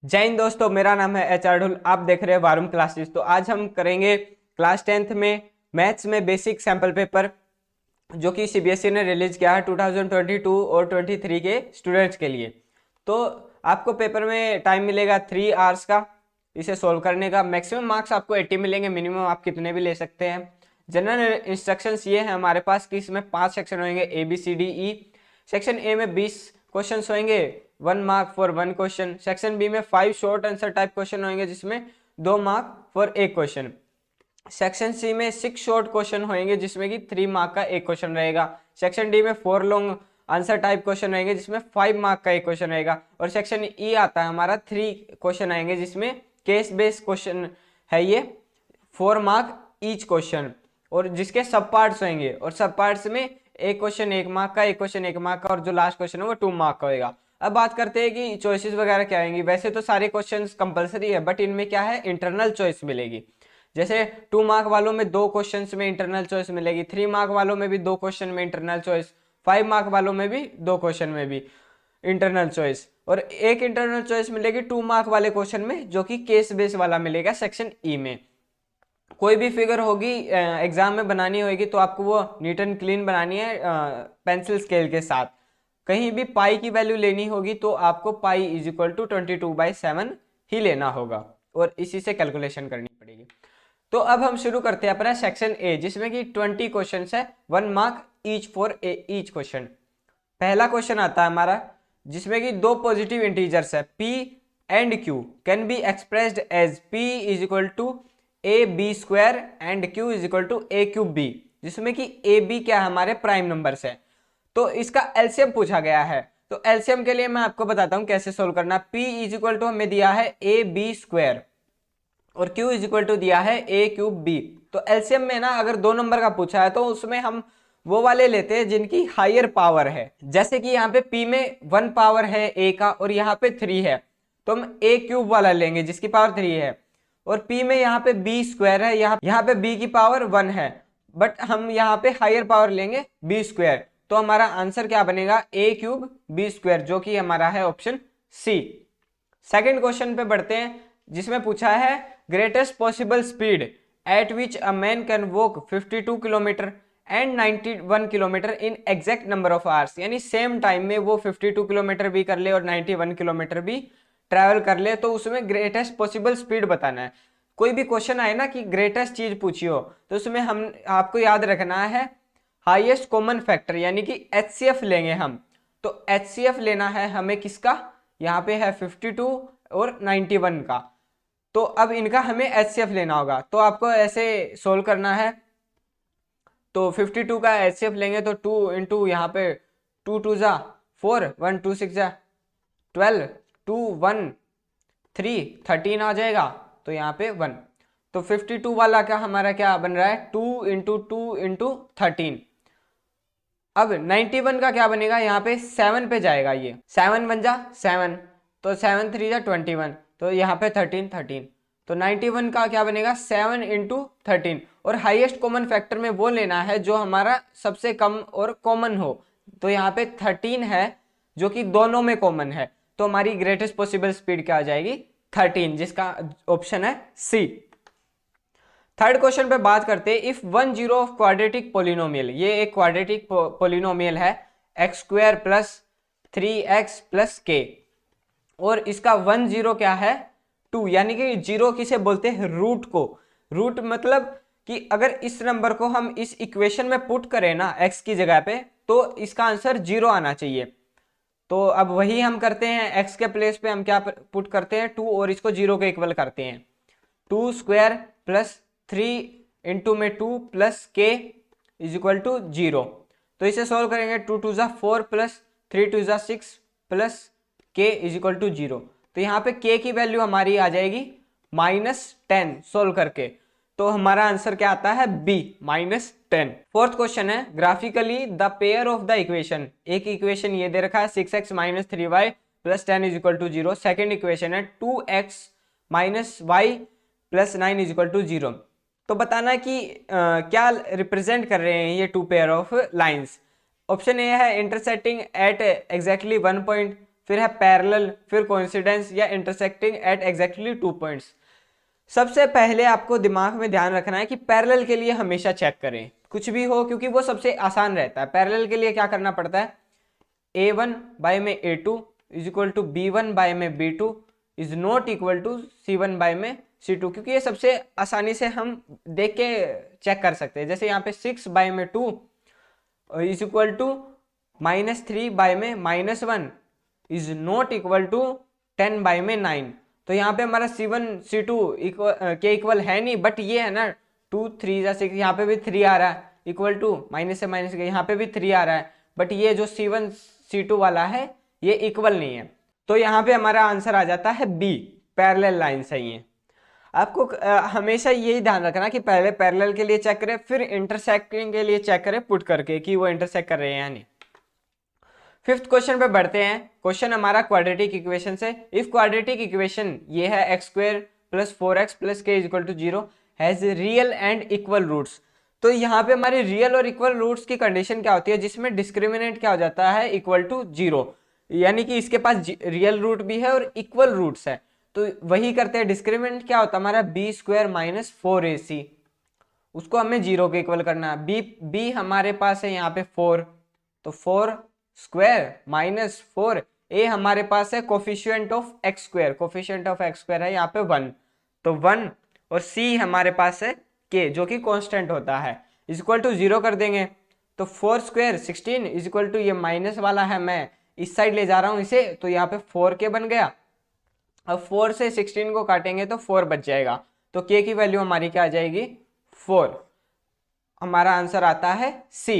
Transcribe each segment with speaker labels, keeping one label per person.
Speaker 1: जय हिंद दोस्तों, मेरा नाम है एच आर ढुल। आप देख रहे हैं वारुम क्लासेस। तो आज हम करेंगे क्लास 10th में मैथ्स में बेसिक सैंपल पेपर, जो कि सीबीएसई ने रिलीज किया है 2022 और 23 के स्टूडेंट्स के लिए। तो आपको पेपर में टाइम मिलेगा 3 आवर्स का इसे सोल्व करने का। मैक्सिमम मार्क्स आपको 80 मिलेंगे, मिनिमम आप कितने भी ले सकते हैं। जनरल इंस्ट्रक्शंस ये है हमारे पास कि इसमें 5 सेक्शन होंगे, A B C D E. Section A में 20 क्वेश्चन होंगे, 1 mark for 1 question. Section B में 5 शॉर्ट आंसर टाइप क्वेश्चन होंगे, जिसमें 2 mark for 1 question. Section C में 6 शॉर्ट क्वेश्चन होंगे, जिसमें कि 3 मार्क का 1 क्वेश्चन रहेगा। सेक्शन डी में 4 लॉन्ग आंसर टाइप क्वेश्चन रहेंगे, जिसमें 5 मार्क का 1 क्वेश्चन रहेगा। और सेक्शन ई आता है हमारा 3 क्वेश्चन आएंगे, जिसमें केस बेस्ड क्वेश्चन है ये, 4 मार्क ईच क्वेश्चन। और जिसके सब पार्ट्स होंगे, और सब पार्ट्स में एक क्वेश्चन 1 मार्क का, एक क्वेश्चन 1 मार्क का, और जो लास्ट क्वेश्चन है वो 2 मार्क का होगा। अब बात करते हैं कि चॉइसेस वगैरह क्या आएंगी। वैसे तो सारे क्वेश्चंस कंपलसरी है, बट इनमें क्या है, इंटरनल चॉइस मिलेगी। जैसे 2 मार्क वालों में 2 क्वेश्चंस में इंटरनल चॉइस मिलेगी, 3 मार्क वालों में भी 2 क्वेश्चन में इंटरनल चॉइस, 5 मार्क वालों में भी 2 क्वेश्चन में भी इंटरनल चॉइस, और एक इंटरनल चॉइस मिलेगी 2 मार्क वाले क्वेश्चन में, जो कि केस बेस वाला मिलेगा सेक्शन ई में। कोई भी फिगर होगी एग्जाम में बनानी होगी, तो आपको वो नीट एंड क्लीन बनानी है पेंसिल स्केल के साथ। कहीं भी पाई की वैल्यू लेनी होगी तो आपको पाई इज इक्वल टू 22/7 ही लेना होगा, और इसी से कैलकुलेशन करनी पड़ेगी। तो अब हम शुरू करते हैं अपना सेक्शन ए, जिसमें कि 20 क्वेश्चन है, 1 mark each for each question. पहला क्वेश्चन आता है हमारा, जिसमें कि दो पॉजिटिव इंटीजर्स है p and q can be expressed as p is equal to A B square and q is equal to A cube B, जिसमें कि ए बी क्या है, हमारे प्राइम नंबर्स है। तो इसका एलसीएम पूछा गया है। तो एलसीएम के लिए मैं आपको बताता हूं कैसे सोल्व करना। p इज इक्वल टू हमें दिया है ए बी स्क्वायर, और q इज इक्वल टू दिया है ए क्यूब बी। तो एलसीएम में ना, अगर 2 नंबर का पूछा है तो उसमें हम वो वाले लेते हैं जिनकी हायर पावर है। जैसे कि यहाँ पे p में 1 पावर है a का, और यहाँ पे 3 है, तो हम a क्यूब वाला लेंगे जिसकी पावर 3 है। और p में यहाँ पे b स्क्वायर है, यहाँ पे b की पावर 1 है, बट हम यहाँ पे हायर पावर लेंगे b स्क्वायर। तो हमारा आंसर क्या बनेगा, a क्यूब b स्क्वायर, जो कि हमारा है ऑप्शन सी। सेकेंड क्वेश्चन पे बढ़ते हैं, जिसमें पूछा है greatest possible speed at which a man can walk 52 kilometre and 91 kilometre in exact number of hours. यानी सेम टाइम में वो 52 किलोमीटर भी कर ले और 91 किलोमीटर भी ट्रैवल कर ले, तो उसमें ग्रेटेस्ट पॉसिबल स्पीड बताना है। कोई भी क्वेश्चन आए ना कि ग्रेटेस्ट चीज पूछी हो, तो उसमें हम आपको याद रखना है हाईएस्ट कॉमन फैक्टर, यानी कि एचसीएफ लेंगे हम। तो एचसीएफ लेना है हमें किसका, यहाँ पे है 52 और 91 का। तो अब इनका हमें एचसीएफ लेना होगा, तो आपको ऐसे सोल्व करना है। तो 52 का एचसीएफ लेंगे तो 2 इंटू यहाँ पे 2 2 जा 4, 1 2 6 जा 12, 2 1 3 13 आ जाएगा, तो यहाँ पे 1। तो 52 वाला क्या हमारा क्या बन रहा है, 2 इंटू 2 इंटू 13। अब 91 का क्या बनेगा, यहाँ पे 7 पे जाएगा, ये 7 बन जा 7, तो 7 3 जा 21, तो यहाँ पे 13 13। तो 91 का क्या बनेगा, 7 इंटू 13। और हाईएस्ट कॉमन फैक्टर में वो लेना है जो हमारा सबसे कम और कॉमन हो। तो यहाँ पे 13 है, जो कि दोनों में कॉमन है। तो हमारी ग्रेटेस्ट पॉसिबल स्पीड क्या आ जाएगी, 13, जिसका ऑप्शन है सी। थर्ड क्वेश्चन पे बात करते हैं, if 1 zero of quadratic polynomial, ये एक क्वाड्रेटिक पोलिनोमियल है, x square plus 3x plus के, और इसका 1 जीरो क्या है, 2। यानी कि जीरो किसे बोलते हैं, रूट को। रूट मतलब कि अगर इस नंबर को हम इस इक्वेशन में पुट करें ना x की जगह पे, तो इसका आंसर 0 आना चाहिए। तो अब वही हम करते हैं, x के प्लेस पे हम क्या पुट करते हैं, 2, और इसको 0 के इक्वल करते हैं। 2 स्क्वायर प्लस 3 इंटू में 2 प्लस के इज इक्वल टू 0। तो इसे सोल्व करेंगे, 2 2 जा 4 प्लस 3 2 जा 6 प्लस के इज इक्वल टू 0। तो यहाँ पे के की वैल्यू हमारी आ जाएगी -10 सोल्व करके। तो हमारा आंसर क्या आता है, बी -10। फोर्थ क्वेश्चन है, graphically the pair of the equation. एक इक्वेशन ये दे रखा है 6x - 3y plus 10 is equal to 0। Second equation है 2x - y plus 9 is equal to 0। तो बताना कि क्या रिप्रेजेंट कर रहे हैं ये 2 pair of lines. Option A है इंटरसेक्टिंग एट एग्जैक्टली 1 पॉइंट, फिर है पैरेलल, फिर कोइंसिडेंस या इंटरसेक्टिंग एट एग्जैक्टली 2 पॉइंट्स। सबसे पहले आपको दिमाग में ध्यान रखना है कि पैरेलल के लिए हमेशा चेक करें कुछ भी हो, क्योंकि वो सबसे आसान रहता है। पैरेलल के लिए क्या करना पड़ता है, a1 बाय में a2 is equal to b1 by में b2 is not equal to c1 by में c2, क्योंकि ये सबसे आसानी से हम देख के चेक कर सकते हैं। जैसे यहाँ पे 6 बाय में 2 इज इक्वल टू -3 बाय में -1 is not equal to 10 by में 9। तो यहाँ पे हमारा C1 C2 के इक्वल है नहीं, बट ये है ना 2 3 जा 6, यहाँ पे भी 3 आ रहा है इक्वल टू माइनस से माइनस के, यहाँ पे भी 3 आ रहा है, बट ये जो C1 C2 वाला है ये इक्वल नहीं है। तो यहाँ पे हमारा आंसर आ जाता है बी, पैरेलल लाइन सही है। आपको हमेशा यही ध्यान रखना कि पहले पैरेलल के लिए चेक करें, फिर इंटरसेक्टिंग के लिए चेक करें पुट करके कि वो इंटरसेक्ट कर रहे हैं या नहीं। फिफ्थ क्वेश्चन पे बढ़ते हैं। क्वेश्चन हमारा क्वाड्रेटिक इक्वेशन से। इफ क्वाड्रेटिक इक्वेशन ये है x² + 4x + k = 0 has real and equal roots. तो यहाँ पे हमारे रियल और इक्वल रूट्स की कंडीशन क्या होती है, जिसमें डिस्क्रिमिनेंट क्या हो जाता है, इक्वल टू 0, यानी कि इसके पास रियल रूट भी है और इक्वल रूट्स है। तो वही करते हैं, डिस्क्रिमिनेंट क्या होता है हमारा b² - 4ac, उसको हमें 0 के इक्वल करना है। b हमारे पास है यहाँ पे 4, तो 4² - 4, a हमारे पास है coefficient of x², coefficient of x² है यहाँ पे 1, तो 1, और c हमारे पास है k जो कि कांस्टेंट होता है, इक्वल टू 0 कर देंगे। तो 4² 16 इक्वल टू, ये माइनस वाला है मैं इस साइड ले जा रहा हूँ इसे, तो यहाँ पे 4k बन गया। अब 4 से 16 को काटेंगे तो 4 बच जाएगा, तो k की वैल्यू हमारी क्या आ जाएगी, 4। हमारा आंसर आता है c,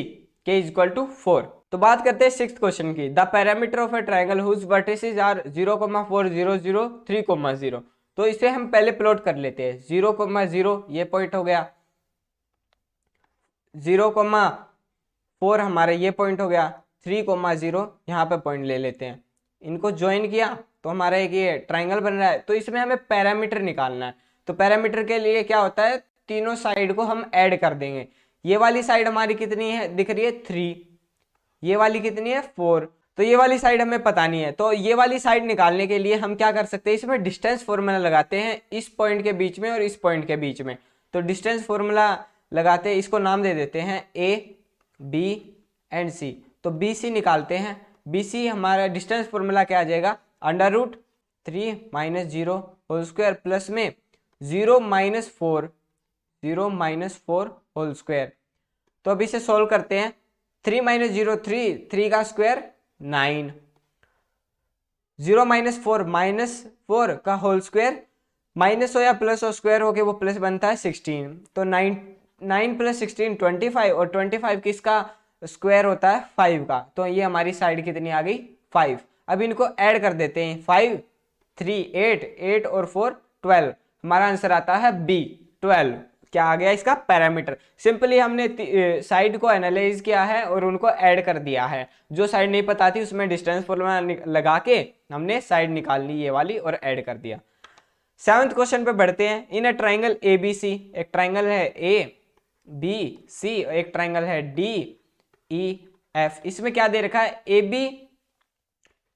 Speaker 1: k इक्वल टू 4। तो बात करते हैं सिक्स्थ क्वेश्चन की। The parameter of a triangle whose vertices are 0, 4, 0, 0, 3, 0। तो इसे हम पहले प्लॉट कर लेते हैं। 0, 0 ये पॉइंट हो गया, 0, 4 हमारे ये पॉइंट हो गया, 3, 0 यहाँ पे पॉइंट ले लेते हैं। इनको ज्वाइन किया तो हमारा एक ये ट्राइंगल बन रहा है। तो इसमें हमें पैरामीटर निकालना है। तो पैरामीटर के लिए क्या होता है, तीनों साइड को हम ऐड कर देंगे। ये वाली साइड हमारी कितनी है, दिख रही है 3, ये वाली कितनी है 4, तो ये वाली साइड हमें पता नहीं है। तो ये वाली साइड निकालने के लिए हम क्या कर सकते हैं, इसमें डिस्टेंस फॉर्मूला लगाते हैं इस पॉइंट के बीच में और इस पॉइंट के बीच में। तो डिस्टेंस फॉर्मूला लगाते हैं, इसको नाम दे देते हैं A, B एंड C। तो BC निकालते हैं। BC हमारा डिस्टेंस फॉर्मूला क्या आ जाएगा, √3 - 0 होल स्क्वायर प्लस में 0 - 4 होल स्क्वायर। तो अब इसे सोल्व करते हैं। 3 - 0 3 का स्क्वायर 9, 0 - 4 -4 का होल स्क्वायर, माइनस हो या प्लस हो स्क्वायर हो के वो प्लस बनता है 16। तो 9 + 16 25, और 25 किसका स्क्वायर होता है 5 का। तो ये हमारी साइड कितनी आ गई 5। अब इनको ऐड कर देते हैं, 5 3 8 8 और 4 12। हमारा आंसर आता है बी 12। क्या आ गया इसका पैरामीटर। सिंपली हमने साइड को एनालाइज किया है और उनको ऐड कर दिया है। जो साइड नहीं पता थी उसमें डिस्टेंस फॉर्मूला लगा के हमने साइड निकाल ली ये वाली और ऐड कर दिया। सेवंथ क्वेश्चन पे बढ़ते हैं। इन अ ट्राइंगल ABC, एक ट्राइंगल है ABC, एक ट्राइंगल है DEF। इसमें क्या दे रखा है, AB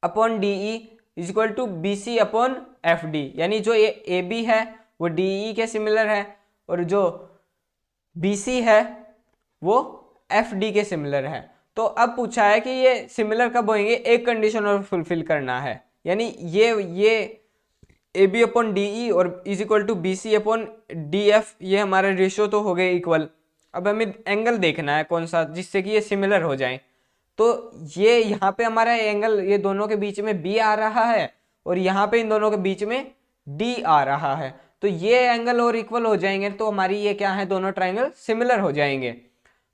Speaker 1: upon DE is equal to BC upon FD, यानी जो ये AB है वो DE के सिमिलर है और जो BC है वो FD के सिमिलर है। तो अब पूछा है कि ये सिमिलर कब होंगे, एक कंडीशन और फुलफिल करना है, यानी ये AB अपॉन DE और is equal to BC upon DF, ये हमारा रेशियो तो हो गए इक्वल। अब हमें एंगल देखना है कौन सा जिससे कि ये सिमिलर हो जाए। तो ये यहाँ पे हमारा एंगल, ये दोनों के बीच में B आ रहा है और यहाँ पे इन दोनों के बीच में D आ रहा है। तो ये एंगल और इक्वल हो जाएंगे तो हमारी ये क्या है, दोनों ट्राइंगल सिमिलर हो जाएंगे।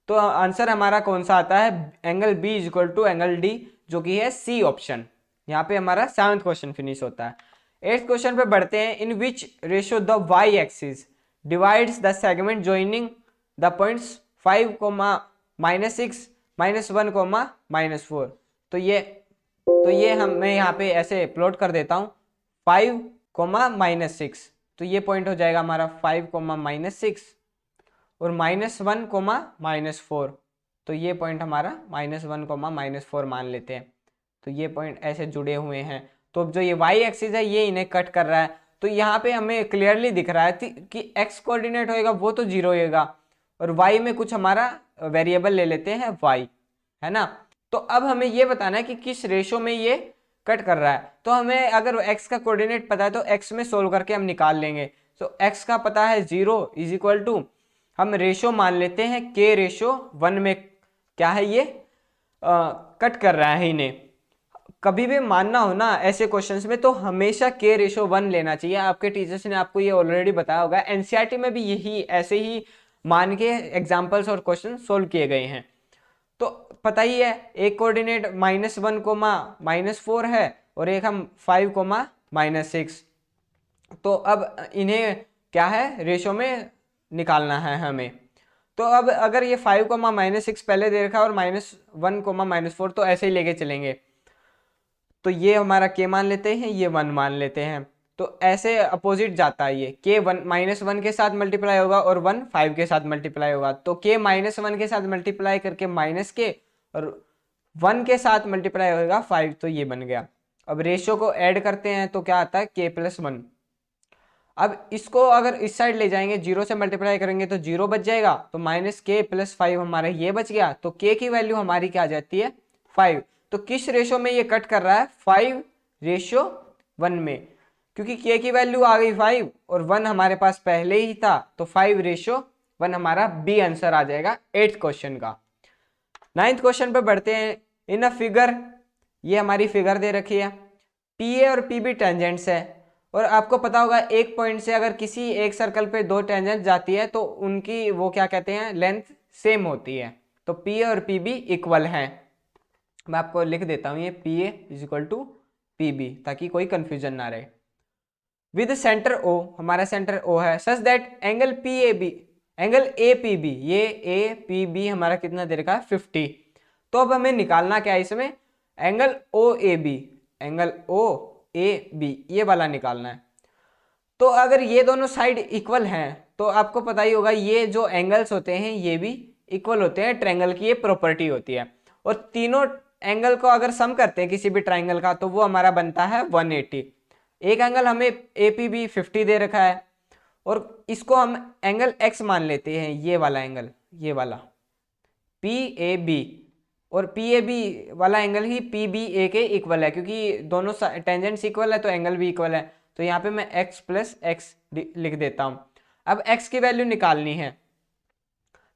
Speaker 1: तो आंसर हमारा कौन सा आता है, angle B is equal to angle D, जो कि है C ऑप्शन। यहाँ पे हमारा 7th क्वेश्चन फिनिश होता है। 8th क्वेश्चन पे बढ़ते हैं। In which ratio the y axis divides the segment joining the points 5, -6, -1, -4। तो ये मैं यहाँ पे ऐसे प्लॉट कर देता हूँ 5, -6। तो ये पॉइंट हो जाएगा हमारा 5, -6 और -1, -4। तो ये पॉइंट हमारा -1, -4 मान लेते हैं। तो ये पॉइंट ऐसे जुड़े हुए हैं। तो जो ये वाई एक्सिस है ये इन्हें कट कर रहा है। तो यहाँ पे हमें क्लियरली दिख रहा है कि एक्स कोऑर्डिनेट होएगा वो तो 0 होएगा, और वाई में कुछ हमारा वेरिएबल ले लेते हैं वाई, है ना। तो अब हमें ये बताना है कि किस रेशो में ये कट कर रहा है। तो हमें अगर एक्स का कोऑर्डिनेट पता है तो एक्स में सोल्व करके हम निकाल लेंगे। तो एक्स का पता है 0 इज इक्वल टू, हम रेशो मान लेते हैं के रेशो 1 में क्या है ये कट कर रहा है इन्हें। कभी भी मानना हो ना ऐसे क्वेश्चंस में तो हमेशा के रेशो 1 लेना चाहिए। आपके टीचर्स ने आपको ये ऑलरेडी बताया होगा, एनसीईआरटी में भी यही ऐसे ही मान के एग्जाम्पल्स और क्वेश्चन सोल्व किए गए हैं। तो पता ही है एक कोऑर्डिनेट -1 कोमा -4 है और एक हम 5 कोमा -6। तो अब इन्हें क्या है रेशो में निकालना है हमें। तो अब अगर ये 5 कोमा -6 पहले दे रखा है और -1 कोमा -4 तो ऐसे ही लेके चलेंगे। तो ये हमारा के मान लेते हैं, ये 1 मान लेते हैं। तो ऐसे अपोजिट जाता है ये के -1 के साथ मल्टीप्लाई होगा और 1 5 के साथ मल्टीप्लाई होगा। तो के -1 के साथ मल्टीप्लाई करके माइनस के और 1 के साथ मल्टीप्लाई होगा 5, तो ये बन गया। अब रेशियो को ऐड करते हैं तो क्या आता है k+1। अब इसको अगर इस साइड ले जाएंगे 0 से मल्टीप्लाई करेंगे तो 0 बच जाएगा, तो -k+5 हमारा ये बच गया। तो k की वैल्यू हमारी क्या आ जाती है 5। तो किस रेशो में ये कट कर रहा है 5:1 में, क्योंकि k की वैल्यू आ गई 5 और 1 हमारे पास पहले ही था। तो 5:1 हमारा बी आंसर आ जाएगा 8th क्वेश्चन का। 9th क्वेश्चन पे बढ़ते हैं। इन अ फिगर, ये हमारी फिगर दे रखी है, पी ए और पी बी टेंजेंट्स है, और आपको पता होगा एक पॉइंट से अगर किसी एक सर्कल पे दो टेंजेंट जाती है तो उनकी वो क्या कहते हैं लेंथ सेम होती है। तो पी ए और पी बी इक्वल हैं। मैं आपको लिख देता हूं ये P A is equal to P B ताकि कोई कंफ्यूजन ना रहे। विद सेंटर ओ, हमारा सेंटर ओ है, such that angle P A B, angle A P B, ये ए पी बी हमारा कितना दे रखा है 50। तो अब हमें निकालना क्या है इसमें angle O A B, angle O A B ये वाला निकालना है। तो अगर ये दोनों साइड इक्वल हैं तो आपको पता ही होगा ये जो एंगल्स होते हैं ये भी इक्वल होते हैं, ट्रायंगल की ये प्रॉपर्टी होती है। और तीनों एंगल को अगर सम करते हैं किसी भी ट्रायंगल का तो वो हमारा बनता है 180। एक एंगल हमें ए पी बी 50 दे रखा है और इसको हम एंगल एक्स मान लेते हैं, ये वाला एंगल, ये वाला पी ए बी, और पी ए बी वाला एंगल ही पी बी ए के इक्वल है, क्योंकि दोनों टेंजेंट्स इक्वल है तो एंगल भी इक्वल है। तो यहाँ पे मैं x प्लस एक्स लिख देता हूँ। अब x की वैल्यू निकालनी है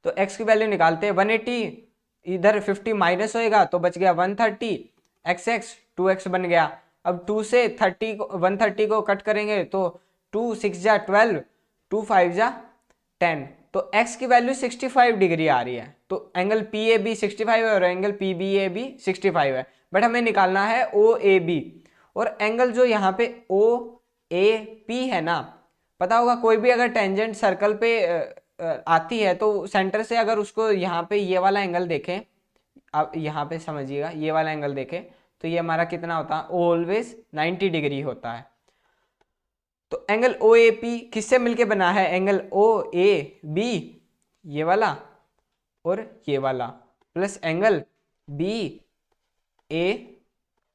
Speaker 1: तो x की वैल्यू निकालते हैं 180, इधर 50 माइनस होएगा तो बच गया 130, x 2x बन गया। अब 2 से 130 को कट करेंगे तो 2 6 जा 12, 2 5 जा 10, तो x की वैल्यू 65 डिग्री आ रही है। तो एंगल पी ए बी 65 है और angle P B A B 65 है, बट हमें निकालना है ओ ए बी। और एंगल जो यहाँ पे ओ ए पी है ना, पता होगा कोई भी अगर टेंजेंट सर्कल पे आती है तो सेंटर से अगर उसको यहाँ पे ये वाला एंगल देखें, आप यहाँ पे समझिएगा ये वाला एंगल देखें तो ये हमारा कितना होता है ऑलवेज 90 डिग्री होता है। तो एंगल ओ ए पी किससे मिलके बना है एंगल ओ ए बी, ये वाला और ये वाला, plus angle B A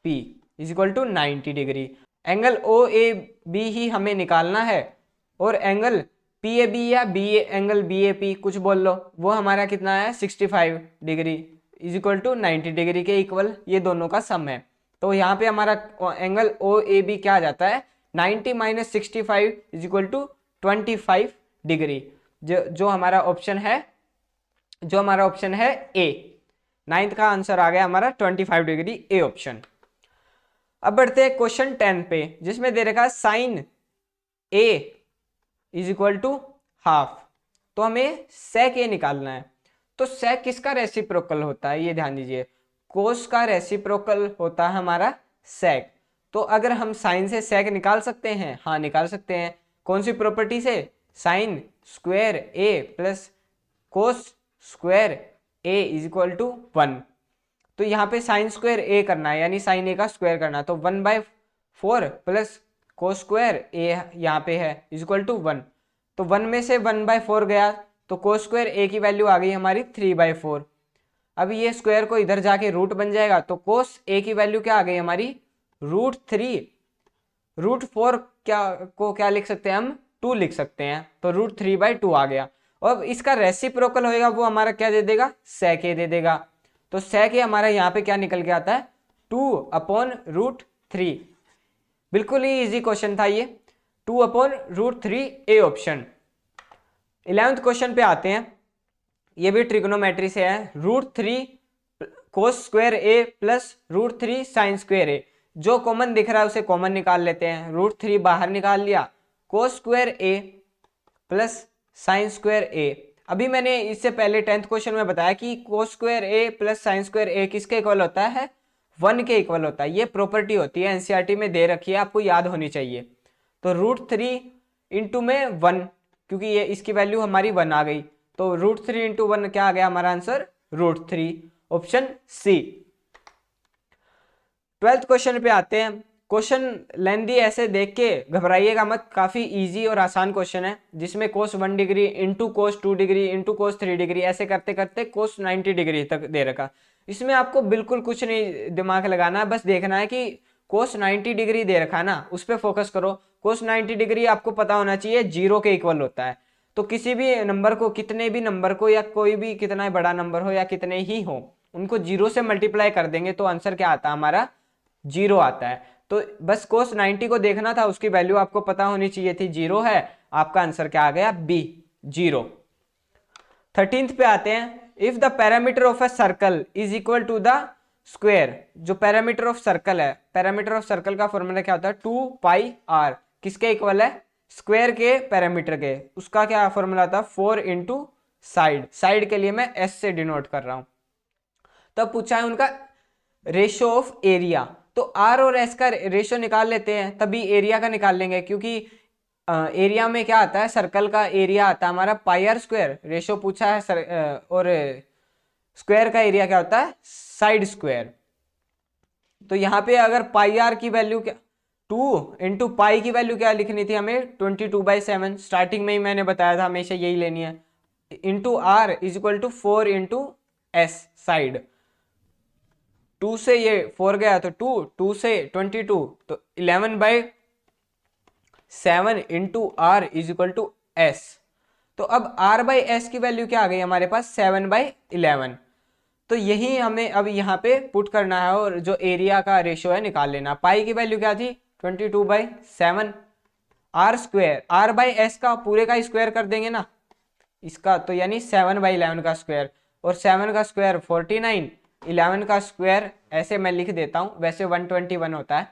Speaker 1: P is equal to 90 degree. Angle O A B ही हमें निकालना है और एंगल पी ए बी या एंगल बी ए पी कुछ बोल लो, वो हमारा कितना है 65 degree is equal to 90 degree के इक्वल ये दोनों का सम है। तो यहाँ पे हमारा एंगल ओ ए बी क्या आ जाता है 90 minus 65 is equal to 25 degree, जो हमारा ऑप्शन है ए। 9th का आंसर आ गया हमारा 25 डिग्री, ए ऑप्शन। अब बढ़ते हैं क्वेश्चन 10 पे, जिसमें दे रखा है sine A is equal to half. तो हमें सेक ए निकालना है। तो सेक किसका रेसिप्रोकल होता है ये ध्यान दीजिए, कोस का रेसिप्रोकल होता है हमारा सेक। तो अगर हम साइन से सेक निकाल सकते हैं, हाँ निकाल सकते हैं। कौन सी प्रॉपर्टी से, sine square A plus cos square A is equal to 1। तो यहाँ पे साइन स्क्वायर ए करना है यानी साइन ए का स्क्वायर करना है, तो 1/4 प्लस कोस स्क्वायर ए यहाँ पे है इज इक्वल टू 1। तो 1 में से 1/4 गया तो कोस स्क्वायर ए की वैल्यू आ गई हमारी 3/4। अब ये स्क्वायर को इधर जाके रूट बन जाएगा, तो कोस ए की वैल्यू क्या आ गई हमारी √3। √4 क्या लिख सकते हैं हम 2 लिख सकते हैं, तो √3/2 आ गया। और इसका रेसिप्रोकल होएगा वो हमारा क्या दे देगा sec a दे देगा। तो sec a हमारा यहाँ पे क्या निकल के आता है 2/√3। बिल्कुल ही इजी क्वेश्चन था ये, 2/√3 ए ऑप्शन। 11th क्वेश्चन पे आते हैं, ये भी ट्रिग्नोमेट्री से है। √3 cos square a plus √3 sin square a। जो कॉमन दिख रहा है उसे कॉमन निकाल लेते हैं। √3 बाहर निकाल लिया, cos square a plus sin square a। अभी मैंने इससे पहले 10th क्वेश्चन में बताया कि cos square a plus sin square a किसके इक्वल होता है 1 के इक्वल होता है। ये प्रॉपर्टी होती है, एनसीईआरटी में दे रखी है, आपको याद होनी चाहिए। तो √3 इंटू में 1, क्योंकि ये इसकी वैल्यू हमारी 1 आ गई, तो √3 इंटू 1 क्या आ गया हमारा answer √3, option C. 12th question पे आते हैं। क्वेश्चन लेंदी ऐसे देख के घबराइएगा मत, काफी इजी और आसान क्वेश्चन है, जिसमें cos 1 degree into cos 2 degree into cos 3 degree ऐसे करते करते cos 90 डिग्री तक दे रखा। इसमें आपको बिल्कुल कुछ नहीं दिमाग लगाना है, बस देखना है कि cos 90 डिग्री दे रखा ना, उस पर फोकस करो। cos 90 डिग्री आपको पता होना चाहिए 0 के इक्वल होता है। तो किसी भी नंबर को, कितने भी नंबर को, या कोई भी कितना बड़ा नंबर हो या कितने ही हो, उनको 0 से मल्टीप्लाई कर देंगे तो आंसर क्या आता है हमारा 0 आता है। तो बस cos 90 को देखना था, उसकी वैल्यू आपको पता होनी चाहिए थी 0 है, आपका आंसर क्या आ गया बी 0। 13th पे आते हैं। If the parameter of a circle is equal to the square. जो पैरामीटर ऑफ सर्कल है, पैरामीटर ऑफ सर्कल का फॉर्मूला क्या होता है 2πr, किसके इक्वल है स्क्वायर के पैरामीटर के, उसका क्या फॉर्मूला था 4 इंटू साइड। साइड के लिए मैं s से डिनोट कर रहा हूं। तब पूछा है उनका रेशियो ऑफ एरिया, तो आर और एस का रेशियो निकाल लेते हैं, तभी एरिया का निकाल लेंगे, क्योंकि एरिया में क्या आता है सर्कल का एरिया आता है हमारा πr²। रेशियो पूछा है और स्क्वायर का एरिया क्या होता है साइड स्क्वायर। तो यहाँ पे अगर πr की वैल्यू क्या 2 इंटू पाई की वैल्यू क्या लिखनी थी हमें 22/7। स्टार्टिंग में ही मैंने बताया था हमेशा यही लेनी है। Into R is equal to 4 into S side. 2 से ये 4 गया तो 2 से 22, तो 11/7 into R is equal to S. तो अब r/s की वैल्यू क्या आ गई हमारे पास 7/11। तो यही हमें अब यहाँ पे पुट करना है, और जो एरिया का रेशियो है निकाल लेना। पाई की वैल्यू क्या थी 22/7, आर स्क्वायर r/s का पूरे का स्क्वायर कर देंगे ना इसका, तो यानी 7/11 का स्क्वायर, और 7 का स्क्वायर 49, 11 का स्क्वायर ऐसे मैं लिख देता हूँ, वैसे 121 होता है।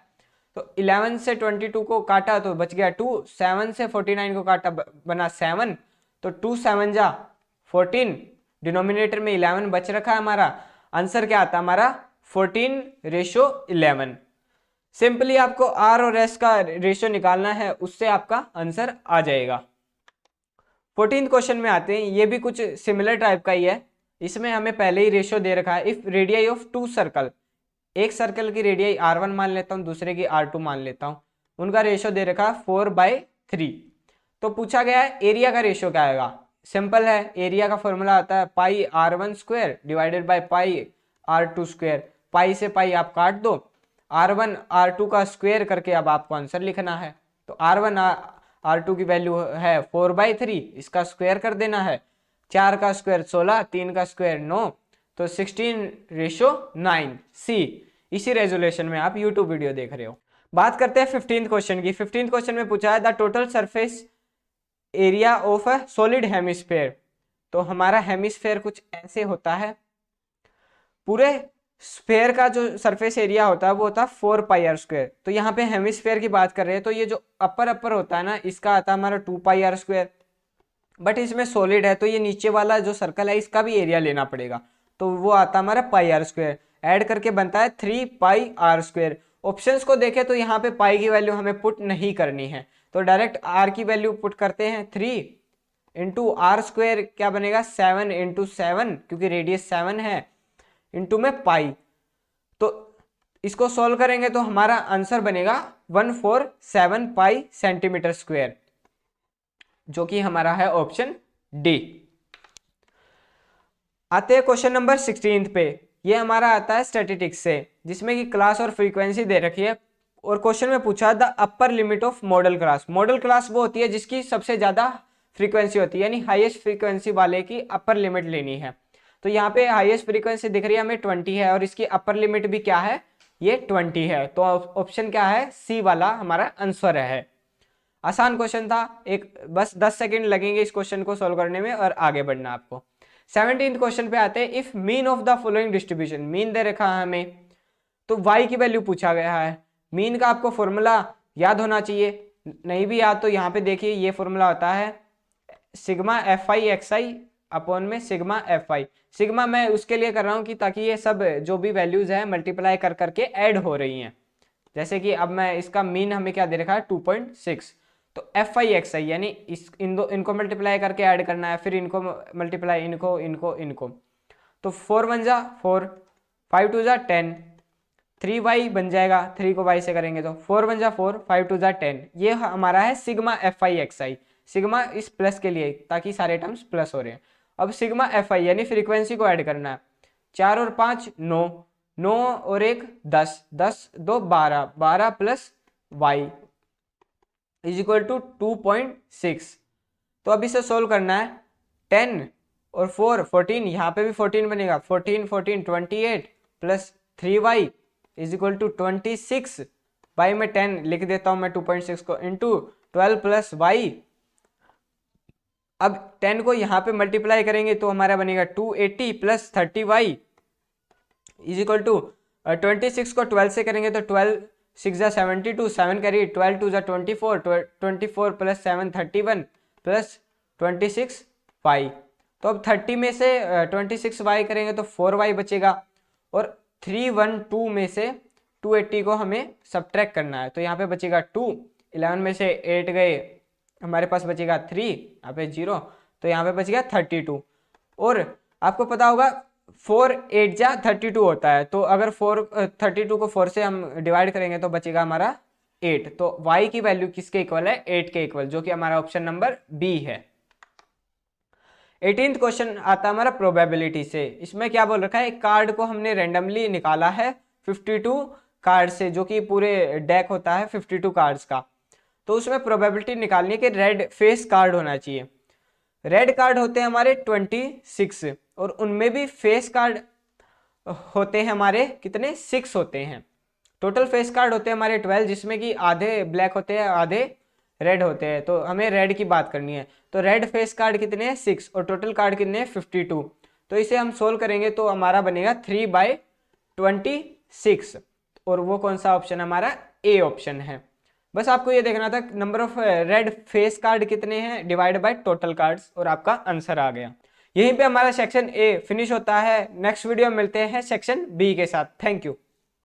Speaker 1: तो 11 से 22 को काटा तो बच गया 2, 7 से 49 को काटा बना 7, तो 2 7 जा 14, डिनोमिनेटर में 11 बच रखा है हमारा। आंसर क्या आता है हमारा 14:11। सिंपली आपको आर और एस का रेशियो निकालना है, उससे आपका आंसर आ जाएगा। 14th क्वेश्चन में आते हैं, ये भी कुछ सिमिलर टाइप का ही है। इसमें हमें पहले ही रेशियो दे रखा है। इफ रेडियाई ऑफ 2 सर्कल, एक सर्कल की रेडियाई r1 मान लेता हूँ, दूसरे की r2 मान लेता हूँ, उनका रेशियो दे रखा है 4/3। तो पूछा गया है एरिया का रेशियो क्या आएगा। सिंपल है, एरिया का फॉर्मूला आता है πr1² डिवाइडेड बाय πr2²। पाई से पाई आप काट दो, r1 r2 का स्क्वायर करके अब आपको आंसर लिखना है। तो r1 r2 की वैल्यू है 4/3, इसका स्क्वायर कर देना है। 4 का स्क्वायर 16, 3 का स्क्वायर 9, तो 16:9 सी। इसी रेजोल्यूशन में आप यूट्यूब वीडियो देख रहे हो। बात करते हैं 15th क्वेश्चन की। 15th क्वेश्चन में पूछा है the total surface area of a solid hemisphere. तो हमारा हेमिस्फेयर कुछ ऐसे होता है, पूरे स्फेयर का जो सरफेस एरिया होता है वो होता है 4πr²। तो यहाँ पे हेमिस्फेयर की बात कर रहे हैं, तो ये जो अपर होता है ना, इसका आता है हमारा 2πr²। बट इसमें सॉलिड है, तो ये नीचे वाला जो सर्कल है इसका भी एरिया लेना पड़ेगा, तो वो आता है हमारा πr²। ऐड करके बनता है 3πr²। ऑप्शंस को देखें तो यहाँ पे पाई की वैल्यू हमें पुट नहीं करनी है, तो डायरेक्ट r की वैल्यू पुट करते हैं। 3 इंटू r² क्या बनेगा 7 इंटू 7, क्योंकि रेडियस 7 है, इंटू में पाई। तो इसको सॉल्व करेंगे तो हमारा आंसर बनेगा 147 पाई सेंटीमीटर स्क्वायर, जो कि हमारा है ऑप्शन डी। आते हैं क्वेश्चन नंबर 16 पे। ये हमारा आता है स्टैटिस्टिक्स से, जिसमें कि क्लास और फ्रीक्वेंसी दे रखी है और क्वेश्चन में पूछा the upper limit of model class. Model class वो होती है जिसकी सबसे ज्यादा फ्रीक्वेंसी होती है, यानी हाईएस्ट फ्रीक्वेंसी वाले की अपर लिमिट लेनी है। तो यहाँ पे हाईएस्ट फ्रीक्वेंसी दिख रही है हमें 20 है और इसकी अपर लिमिट भी क्या है, ये 20 है। तो ऑप्शन क्या है, सी वाला हमारा आंसर है। आसान क्वेश्चन था, एक बस 10 सेकंड लगेंगे इस क्वेश्चन को सोल्व करने में और आगे बढ़ना आपको। 17th क्वेश्चन पे आते हैं। If mean of the following distribution, mean they रखा है हमें तो y की वैल्यू पूछा गया है। मीन का आपको फॉर्मूला याद होना चाहिए, नहीं भी याद तो यहाँ पे देखिए ये फॉर्मूला होता है sigma F I x I upon में सिग्मा एफ आई। सिग्मा मैं उसके लिए कर रहा हूँ कि ताकि ये सब जो भी वैल्यूज है मल्टीप्लाई कर करके ऐड हो रही हैं। जैसे कि अब मैं इसका मीन हमें क्या दे रखा है 2.6, तो एफ आई एक्स आई यानी इनको मल्टीप्लाई करके ऐड करना है, फिर इनको मल्टीप्लाई इनको। तो 4 1 जा 4, 5 2 जा 10, 3y बन जाएगा, 3 को y से करेंगे तो 4 1 जा 4, 5 2 जा 10। ये हमारा है sigma F I x I. Sigma इस प्लस के लिए ताकि सारे टर्म्स प्लस हो रहे हैं। अब सिग्मा एफ आई यानी फ्रीक्वेंसी को ऐड करना है। 4 और 5 9, 9 और 1 10, 10 2 12, 12 plus Y is equal to 2.6। तो अब इसे सोल्व करना है। 10 और 4 14, यहाँ पे भी 14 बनेगा, 14 14 28 plus 3y is equal to 26। By में 10 लिख देता हूं मैं 2.6 को, इंटू 12 प्लस वाई। अब 10 को यहाँ पे मल्टीप्लाई करेंगे तो हमारा बनेगा 280 plus 30y is equal to 26 को 12 से करेंगे तो 12 6 जा 72, 7 करिए 12 2 जा 24, 24 प्लस 7 31 प्लस 26 y। तो अब 30 में से 26 y करेंगे तो 4y बचेगा और 312 में से 280 को हमें सब्ट्रैक्ट करना है। तो यहाँ पे बचेगा 2, 11 में से 8 गए, हमारे पास बचेगा 3, यहाँ पे 0, तो यहाँ पे बच गया 32। और आपको पता होगा 4 8 जा 32 होता है, तो अगर 32 को 4 से हम डिवाइड करेंगे तो बचेगा हमारा 8। तो y की वैल्यू किसके इक्वल है, 8 के इक्वल, जो कि हमारा ऑप्शन नंबर बी है। 18th क्वेश्चन आता है हमारा प्रोबेबिलिटी से। इसमें क्या बोल रखा है, एक कार्ड को हमने रेंडमली निकाला है 52 कार्ड से, जो कि पूरे डेक होता है 52 कार्ड्स का। तो उसमें प्रोबेबिलिटी निकालनी है कि रेड फेस कार्ड होना चाहिए। रेड कार्ड होते हैं हमारे 26 और उनमें भी फेस कार्ड होते हैं हमारे कितने, 6 होते हैं। टोटल फेस कार्ड होते हैं हमारे 12, जिसमें कि आधे ब्लैक होते हैं आधे रेड होते हैं। तो हमें रेड की बात करनी है। तो रेड फेस कार्ड कितने हैं, 6, और टोटल कार्ड कितने हैं 52। तो इसे हम सोल्व करेंगे तो हमारा बनेगा 3/26, और वो कौन सा ऑप्शन हमारा, ए ऑप्शन है। बस आपको ये देखना था number of red face card कितने हैं डिवाइड बाय टोटल कार्ड्स, और आपका आंसर आ गया। यहीं पे हमारा सेक्शन ए फिनिश होता है। नेक्स्ट वीडियो में मिलते हैं सेक्शन बी के साथ। Thank you.